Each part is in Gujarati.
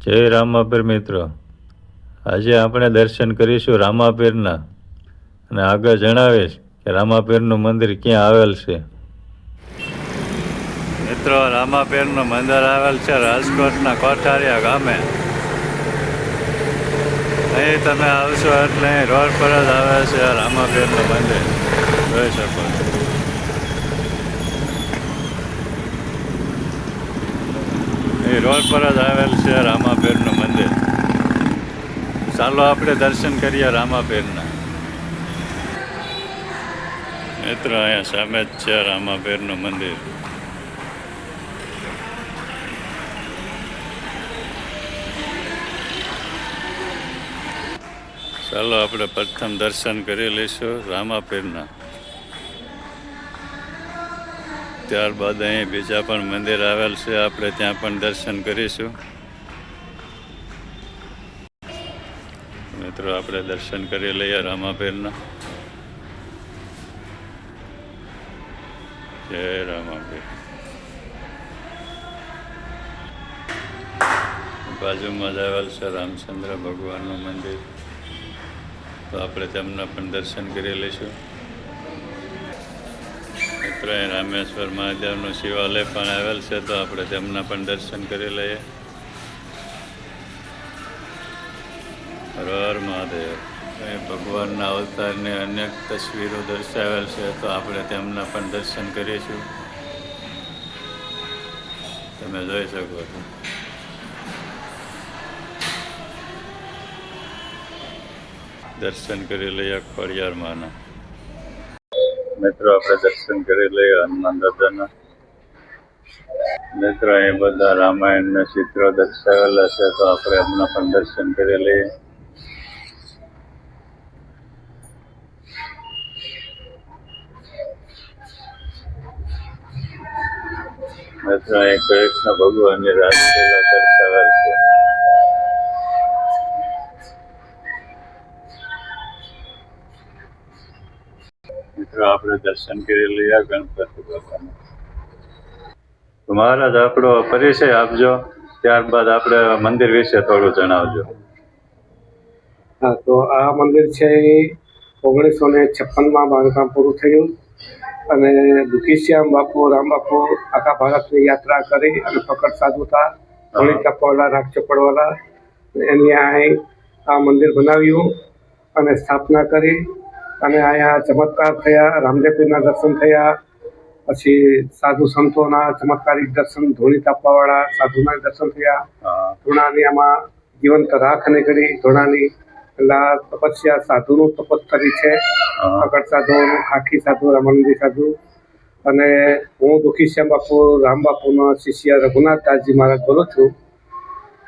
જય રામાપીર મિત્રો, આજે આપણે દર્શન કરીશું રામાપીરના અને આગળ જણાવીશ કે રામાપીરનું મંદિર ક્યાં આવેલ છે. મિત્રો, રામાપીરનું મંદિર આવેલ છે રાજકોટના કોઠારિયા ગામે. અહીં તમે આવશો એટલે અહીં રોડ પર જ આવે છે રામાપીરનું મંદિર, જોઈ શકો છો. એ રોડ પર જ આવેલ છે રામાપીરનું મંદિર. ચાલો આપણે દર્શન કરીએ રામાપીરના. મિત્રો, અહીંયા સામે જ છે રામાપીરનું મંદિર. ચાલો આપણે પ્રથમ દર્શન કરી લઈશું રામાપીરના. ત્યારબાદ અહીં બીજા પણ મંદિર આવેલ છે, આપણે ત્યાં પણ દર્શન કરીશું. મિત્રો, આપણે દર્શન કરી લઈએ રામાપીરના. જય રામાપીર. બાજુમાં જ આવેલ છે રામચંદ્ર ભગવાનનું મંદિર, તો આપણે તેમના પણ દર્શન કરી લઈશું. મિત્રો, અહીં રામેશ્વર મહાદેવનું શિવાલય પણ આવેલ છે, તો આપણે તેમના પણ દર્શન કરી લઈએ. હર હર મહાદેવ. અહીં ભગવાનના અવતારની અનેક તસવીરો દર્શાવેલ છે, તો આપણે તેમના પણ દર્શન કરીશું. તમે જોઈ શકો છો. દર્શન કરી લઈએ ખોડિયાર માના. મિત્રો, આપણે દર્શન કરી લઈએ હનુમાન દાદાના. મિત્રો, અહીં બધા રામાયણના ચિત્રો દર્શાવેલા છે, તો આપણે એમના પણ દર્શન કરી લઈએ. મિત્રો, અહીં કૃષ્ણ ભગવાનની રાસલીલા દર્શાવેલ છે. મિત્રો, આપણે દર્શન કરી લઈએ ગણપતિ બાપાના. તો મહારાજ, આપણો પરિચય આપજો, ત્યારબાદ આપણે મંદિર વિશે થોડું જણાવજો. હા, તો આ મંદિર છે 1956માં બાંધકામ પૂરું થયું અને દુખીશ્યામ બાપુ રામ બાપુ આખા ભારતની યાત્રા કરી અને પકડ સાધુતા ઘણી તપવાળા રાગ ચપડવાળા એની અહીં આ મંદિર બનાવ્યું અને સ્થાપના કરી અને અહીંયા ચમત્કાર થયા. રામદેવપીરના દર્શન થયા, પછી સાધુ સંતોના ચમત્કારિક દર્શન, ધૂણી તાપવાવાળા સાધુના દર્શન થયા. ધૂણાની આમાં જીવંત રાખ નીકળી ધૂણાની, એટલે તપસ્યા સાધુનું તપસ્તરી છે. પકડ સાધુનું, ખાખી સાધુ, રામાનંદી સાધુ. અને હું દુખીશ્યામ બાપુ રામ બાપુના શિષ્ય રઘુનાથદાસજી મહારાજ બોલું છું.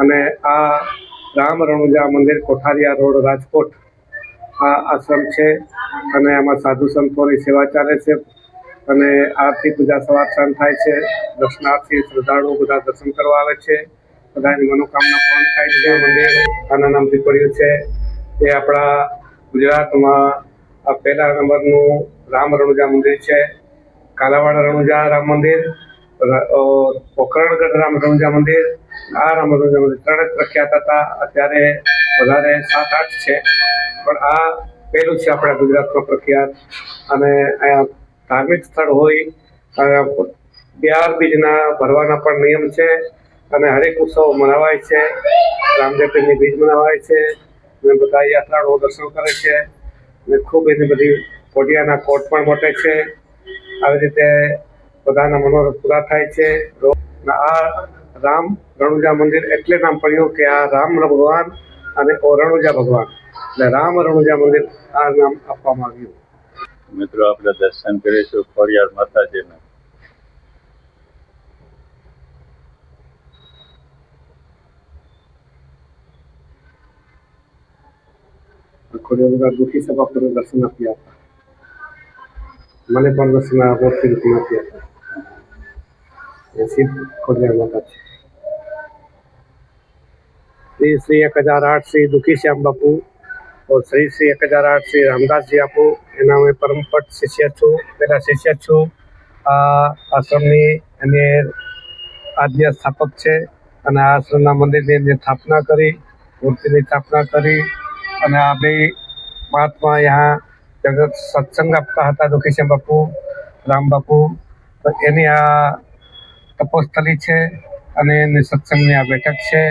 અને આ રામ રણુજા મંદિર, કોઠારિયા રોડ, રાજકોટ આ આશ્રમ છે અને આમાં સાધુ સંતોની સેવા ચાલે છે અને આરતી પૂજા સવાર સાંજ થાય છે. દર્શનાર્થી શ્રદ્ધાળુઓ બધા દર્શન કરવા આવે છે, બધાની મનોકામના પૂર્ણ થાય છે. મંદિર આના નામથી પડ્યું છે. એ આપણા ગુજરાતમાં આ પહેલા નંબરનું રામ રણુજા મંદિર છે. કાલાવાડ રણુજા રામ મંદિર, પોકરણગઢ રામ રણુજા મંદિર, આ રામ રણુજા મંદિર ત્રણે પ્રખ્યાત હતા. અત્યારે વધારે 7-8 છે, પણ આ પહેલું છે આપણા ગુજરાતમાં પ્રખ્યાત. અને અહીંયા ધાર્મિક સ્થળ હોય, બિહાર બીજના ભરવાના પણ નિયમ છે અને હરેક ઉત્સવ મનાવાય છે. રામદેવપીરની બીજ મનાવાય છે અને બધા યાત્રાળુઓ દર્શન કરે છે અને ખૂબ એની બધી કોડિયાના કોટ પણ મોટે છે. આવી રીતે બધાના મનોરથ પૂરા થાય છે. આ રામ રણુજા મંદિર એટલે નામ પડ્યું કે આ રામ ભગવાન અને રણુજા ભગવાન, એટલે રામ રણુજા મંદિર આ નામ આપવામાં આવ્યું. મિત્રો, આપણે દર્શન કરીશું ખોડિયાર માતાજીના. ખોડિયાર દુઃખી સભા પર દર્શન આપ્યા હતા. મને પણ દર્શન મોટી રૂપમાં આપ્યા હતા. એ સિદ્ધ ખોડિયાર માતા છે. श्री 1008 श्री दुखीश्याम बापू और श्री 1008 श्री रामदास जी आपू एना में परमपट शिष्य छूँ, पहला शिष्य छूँ. आ आश्रमनी आद्य स्थापक है અને આ આશ્રમના મંદિરની સ્થાપના કરી, મૂર્તિની સ્થાપના કરી અને આ બે મહાત્મા यहाँ જગત સત્સંગ આપતા હતા, દુખીશ્યામ બાપુ, રામ બાપુ. તો એની આ તપોસ્થલી છે અને એની સત્સંગની આ બેઠક છે.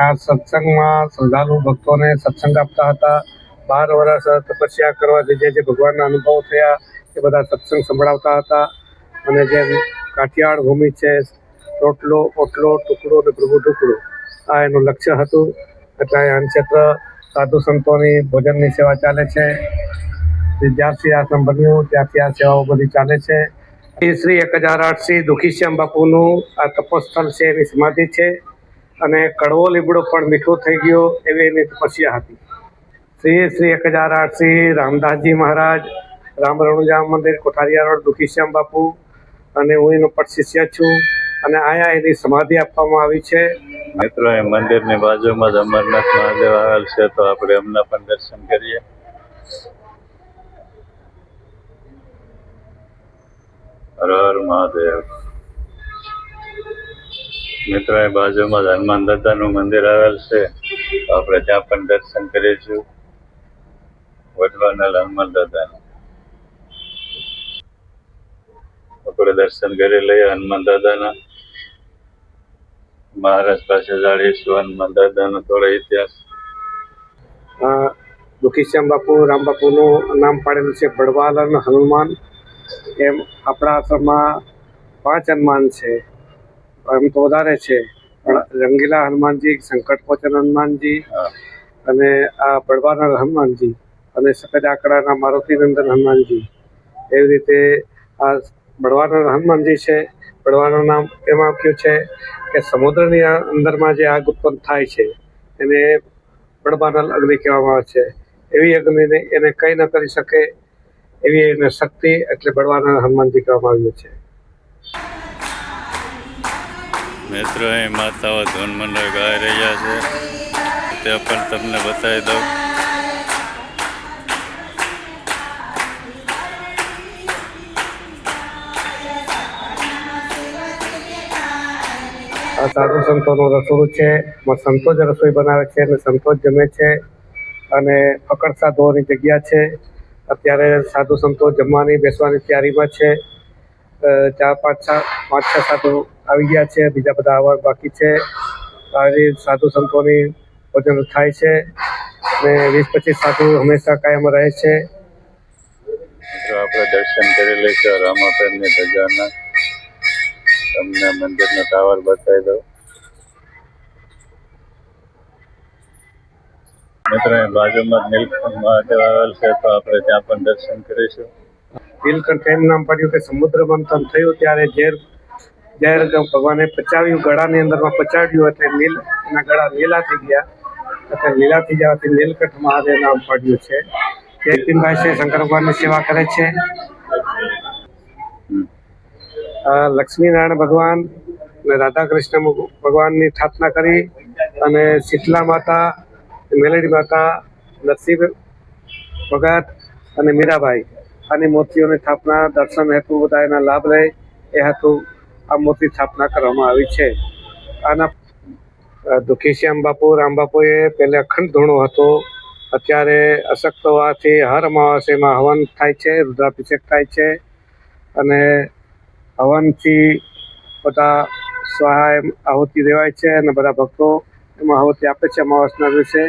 આ સત્સંગમાં શ્રદ્ધાળુ ભક્તોને સત્સંગ આપતા હતા. 12 વર્ષ તપસ્યા કરવાથી જે ભગવાનના અનુભવ થયા એ બધા સત્સંગ સંભળાવતા હતા. અને જે કાઠિયાવાડ ભૂમિ છે, રોટલો ઓટલો ટુકડો અને પ્રભુ ટુકડો, આ એનું લક્ષ્ય હતું. એટલે અન્નક્ષેત્ર સાધુ સંતોની ભોજનની સેવા ચાલે છે. જ્યારથી આશ્રમ બન્યું ત્યારથી આ સેવાઓ બધી ચાલે છે. શ્રી 1008 શ્રી દુખીશ્યામ બાપુનું આ તપોસ્થળ છે, એની સમાધિ છે. અને કડવો લીમડો પણ મીઠો થઈ ગયો એવી એની તપસ્યા હતી. શ્રી 1008 શ્રી રામદાસજી મહારાજ, રામ રણુજા મંદિર, કોઠારિયા રોડ, દુખીશ્યામ બાપુ. અને હું એનો પણ શિષ્ય છું. અને અહીંયા એની સમાધિ આપવામાં આવી છે. મિત્રો, એ મંદિરની બાજુમાં જ અમરનાથ મહાદેવ આવેલ છે, તો આપણે એમના પણ દર્શન કરીએ. હર હર મહાદેવ. મિત્રો, એ બાજુમાં જ હનુમાન દાદાનું મંદિર આવેલ છે, તો આપણે ત્યાં પણ દર્શન કરીશું. વડવાનલ હનુમાન દાદાનું આપણે દર્શન કરી લઈએ. હનુમાન દાદાના મહારાજ પાસે જાણીશું હનુમાન દાદાનો થોડો ઇતિહાસ. દુખીશ્યામ બાપુ, રામ બાપુનું નામ પાડેલું છે બળવાલન હનુમાન. એમ આપણા આશ્રમમાં 5 હનુમાન છે. એમ તો વધારે છે, પણ રંગીલા હનુમાનજી, સંકટમોચન હનુમાનજી અને આ બળવાનલ હનુમાનજી અને સફેદ આંકડાના મારુતિનંદન હનુમાનજી. એવી રીતે આ બળવાનલ હનુમાનજી છે. બળવાનું નામ એમાં આપ્યું છે કે સમુદ્રની અંદરમાં જે આગ ઉત્પન્ન થાય છે એને બળવાનલ અગ્નિ કહેવામાં આવે છે. એવી અગ્નિને એને કંઈ ન કરી શકે એવી એને શક્તિ, એટલે બળવાનલ હનુમાનજી કહેવામાં આવ્યું છે. મિત્રો, અહીં માતાઓ ધૂન મંડળ ગાઈ રહ્યા છે, તે પણ તમને બતાવી દઉં. આ સાધુ સંતોનું રસોડું છે. સંતો જ રસોઈ બનાવે છે અને સંતો જ જમે છે. અને ફકડ સાધુઓની જગ્યા છે. અત્યારે સાધુ સંતો જમવાની બેસવાની તૈયારીમાં છે. 4-5-6 સાધુ આવી ગયા છે, બીજા બધા આવવા બાકી છે. આવી સાધુ સંતોની ભોજન થાય છે અને 20-25 સાધુ હંમેશા કાયમ રહે છે. આપણે દર્શન કરી લઈશું રામાપીરની ધજાના. તમને મંદિરનો ટાવર બતાવી દઉં. મિત્રો, બાજુમાં નીલકંઠ મહાદેવ આવેલ છે, તો આપણે ત્યાં પણ દર્શન કરીશું. નીલકંઠ એમ નામ પડ્યું કે સમુદ્ર મંથન થયું ત્યારે ઝેર ભગવાને પચાવ્યું, ગળાની અંદરમાં પચાવ્યું, એટલે એના ગળા લીલા થઈ ગયા. એટલે લીલા થઈ જવાથી નીલકંઠ મહાદેવ નામ પડ્યું છે. જયતિનભાઈ છે, શંકર ભગવાનની સેવા કરે છે. લક્ષ્મીનારાયણ ભગવાન અને રાધા કૃષ્ણ ભગવાનની સ્થાપના કરી. અને શીતલા માતા, મેલડી માતા, નરસિંહ ભગત અને મીરાબાઈ, આની મૂર્તિઓની સ્થાપના દર્શન હેતુ બધા એના લાભ લે એ હેતુ આ મૂર્તિ સ્થાપના કરવામાં આવી છે. આના દુખીશ્યામ બાપુ, રામ બાપુએ પહેલે અખંડ ધૂણો હતો. અત્યારે અશક્ત હોવાથી હર અમાવાસ્યામાં હવન થાય છે, રુદ્રાભિષેક થાય છે. અને હવનથી બધા સહાય આહુતિ દેવાય છે અને બધા ભક્તો એમાં આહુતિ આપે છે અમાવાસના દિવસે.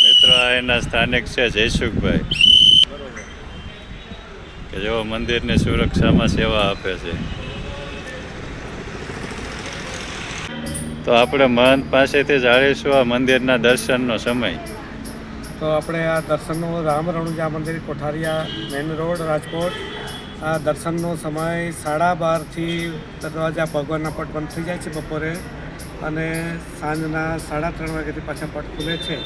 મિત્રો, આ એના સ્થાનિક છે જયસુખભાઈ, કે જેઓ મંદિરની સુરક્ષામાં સેવા આપે છે. તો આપણે મહંત પાસેથી જાણીશું આ મંદિરના દર્શનનો સમય. તો આપણે આ દર્શનનો રામ રણુજા મંદિર, કોઠારિયા મેઇન રોડ, રાજકોટ. આ દર્શનનો સમય 12:30થી દરવાજા ભગવાનના પટ બંધ થઈ જાય છે બપોરે, અને સાંજના 3:30 વાગ્યાથી પાછા પટ ખુલે છે.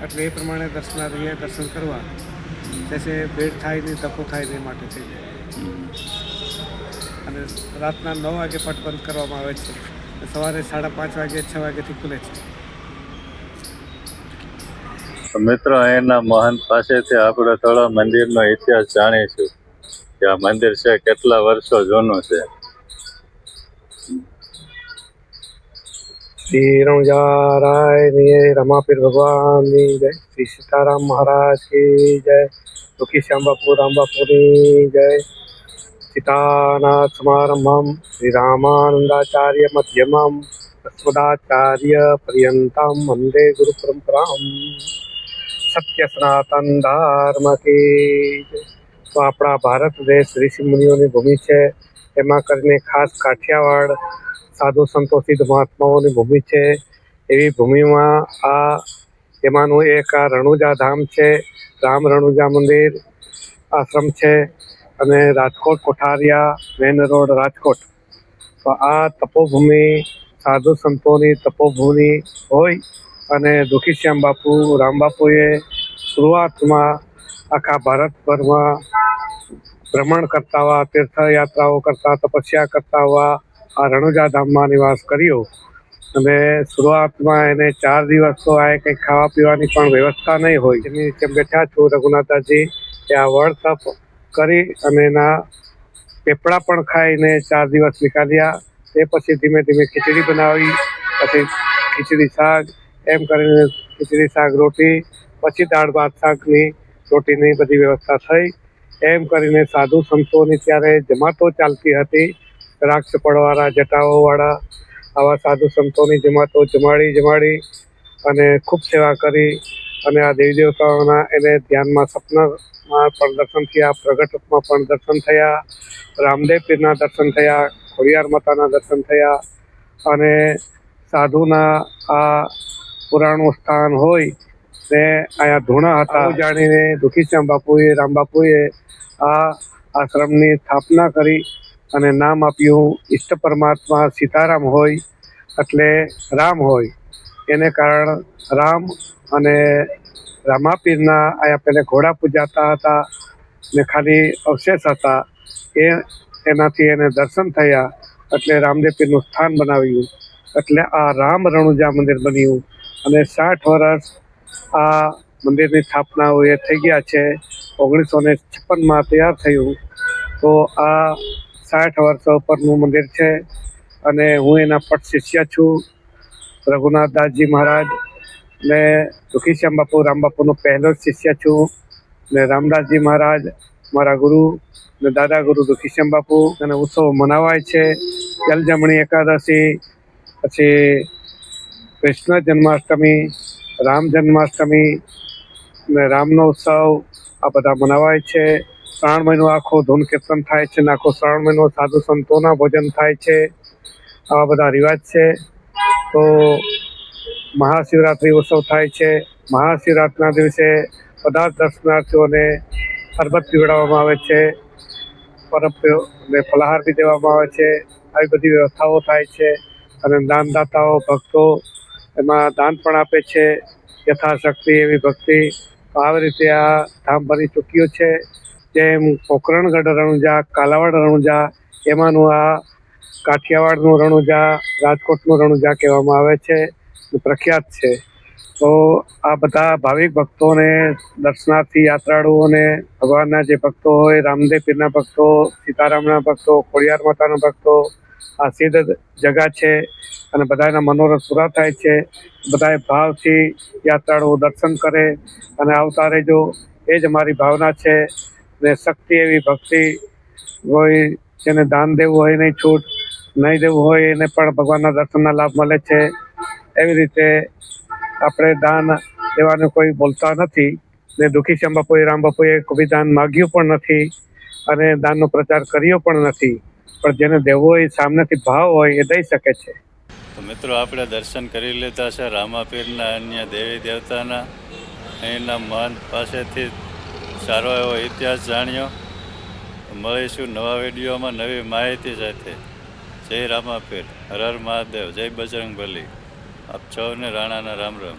એટલે એ પ્રમાણે દર્શનાર્થીએ દર્શન કરવા, જૈસે ભીડ થાય નહીં, ધક્કો થાય નહીં માટે થઈ જાય. અને રાતના 9 વાગે પટ બંધ કરવામાં આવે છે. સવારે 5:30 વાગે 6 વાગ્યાથી ખુલે છે. મિત્રો, અહીંના મહંત પાસેથી આપણે થોડો મંદિરનો ઇતિહાસ જાણીશું કે આ મંદિર છે કેટલા વર્ષો જૂનું છે. શ્રી રણુજારાય રમાપીર ભગવાનની જય, શ્રી સીતારામ મહારાજ કી જય, દુખી શ્યામ બાપુ રામ બાપુની જય. સીતાનાથ સમારંભમ શ્રી રામાનંદાચાર્ય મધ્યમમ અસ્મદાચાર્ય પર્યંતમ વંદે ગુરુ પરંપરામ. સત્ય સનાતન ધર્મ કી જય. તો આપણા ભારત દેશ ઋષિ મુનિઓની ભૂમિ છે, એમાં કરીને ખાસ કાઠિયાવાડ સાધુ સંતો સિદ્ધ મહાત્માઓની ભૂમિ છે. એવી ભૂમિમાં એમાંનું એક આ રણુજા ધામ છે, રામ રણુજા મંદિર આશ્રમ છે, અને રાજકોટ કોઠારિયા મેન રોડ રાજકોટ. તો આ તપોભૂમિ સાધુ સંતોની તપોભૂમિ હોય, અને દુખીશ્યામ બાપુ રામ બાપુએ શરૂઆતમાં આખા ભારતભરમાં ભ્રમણ કરતા હોવા, તીર્થયાત્રાઓ કરતા, તપસ્યા કરતા હોવા આ રણુજા ધામમાં નિવાસ કર્યો. અને શરૂઆતમાં એને 4 દિવસ તો આ કંઈ ખાવા પીવાની પણ વ્યવસ્થા નહીં હોય. એની નીચે બેઠા છું રઘુનાથાજી, ત્યાં વળ તપ કરી અને એના પેપડા પણ ખાઈને 4 દિવસ નીકાળ્યા. તે પછી ધીમે ધીમે ખીચડી બનાવી, પછી ખીચડી શાક, એમ કરીને ખીચડી શાક રોટી, પછી દાળ ભાત શાકની રોટીની બધી વ્યવસ્થા થઈ. એમ કરીને સાધુ સંતોની ત્યારે જમાતો ચાલતી હતી, રાક્ષ પડવાળા જટાઓવાળા આવા સાધુ સંતોની જમાતો જમાડી અને ખૂબ સેવા કરી. અને આ દેવી દેવતાઓના એને ધ્યાનમાં સપનામાં પણ દર્શન થયા, પ્રગટમાં પણ દર્શન થયા, રામદેવ પીરના દર્શન થયા, ખોડિયાર માતાના દર્શન થયા. અને સાધુના આ પુરાણું સ્થાન હોય ને અહીંયા ધૂણા હતા જાણીને દુખીશ્યામ બાપુએ રામ બાપુએ આ આશ્રમની સ્થાપના કરી અને નામ આપ્યું ઈષ્ટ પરમાત્મા સીતારામ હોય એટલે રામ હોય. એને કારણ રામ અને રામાપીરના અહીંયા પહેલાં ઘોડા પૂજાતા હતા ને ખાલી અવશેષ હતા. એનાથી એને દર્શન થયા એટલે રામદેવ પીરનું સ્થાન બનાવ્યું, એટલે આ રામ રણુજા મંદિર બન્યું. અને 60 વર્ષ આ મંદિરની સ્થાપના એ થઈ ગયા છે. 1956માં તૈયાર થયું. તો આ 60 વર્ષ ઉપરનું મંદિર છે. અને હું એના પટ શિષ્ય છું, રઘુનાથદાસજી મહારાજ ને દુખીશ્યામ બાપુ રામ બાપુનો પહેલો જ શિષ્ય છું. ને રામદાસજી મહારાજ મારા ગુરુ ને દાદા ગુરુ દુખીશ્યામ બાપુ. અને ઉત્સવ મનાવાય છે, જલજમણી એકાદશી, પછી કૃષ્ણ જન્માષ્ટમી, રામ જન્માષ્ટમી ને રામનો ઉત્સવ, આ બધા મનાવાય છે. 3 મહિનો આખો ધૂન કીર્તન થાય છે ને આખો 3 મહિનો સાધુ સંતોના ભોજન થાય છે. આવા બધા રિવાજ છે. તો મહાશિવરાત્રિ ઉત્સવ થાય છે. મહાશિવરાત્રિના દિવસે બધા જ દર્શનાર્થીઓને શરબત પીવડાવવામાં આવે છે, ને ફલાહાર બી દેવામાં આવે છે. આવી બધી વ્યવસ્થાઓ થાય છે. અને દાનદાતાઓ ભક્તો એમાં દાન પણ આપે છે, યથાશક્તિ એવી ભક્તિ. તો આવી રીતે આ ધામ બની ચૂક્યું છે. જેમ પોકરણગઢ રણુજા, કાલાવાડ રણુજા, એમાંનું આ કાઠિયાવાડનું રણુજા, રાજકોટનું રણુજા કહેવામાં આવે છે, પ્રખ્યાત છે. તો આ બધા ભાવિક ભક્તોને, દર્શનાર્થી યાત્રાળુઓને, ભગવાનના જે ભક્તો હોય, રામદેવ પીરના ભક્તો, સીતારામના ભક્તો, ખોડિયાર માતાના ભક્તો, આ સિદ્ધ જગા છે અને બધાના મનોરથ પૂરા થાય છે. બધાએ ભાવથી યાત્રાળુઓ દર્શન કરે અને આવતા રહેજો, એ જ અમારી ભાવના છે. ને શક્તિ એવી ભક્તિ હોય, જેને દાન દેવું હોય નહીં છૂટ, નહીં દેવું હોય એને પણ ભગવાનના દર્શનના લાભ મળે છે. એવી રીતે આપણે દાન દેવાનું કોઈ બોલતા નથી, ને દુખીશ્યામ બાપુએ રામ બાપુએ કોઈ દાન માગ્યું પણ નથી અને દાનનો પ્રચાર કર્યો પણ નથી. પણ જેને દેવો હોય, સામનેથી ભાવ હોય, એ દઈ શકે છે. તો મિત્રો આપણે દર્શન કરી લીધા છે રામાપીરના, અન્ય દેવી દેવતાના. અહીંના મહંત પાસેથી સારો એવો ઇતિહાસ જાણ્યો. મળીશું નવા વિડીયોમાં નવી માહિતી સાથે. જય રામાપીર, હર હર મહાદેવ, જય બજરંગબલી. આપ સૌને રાણાના રામ રામ.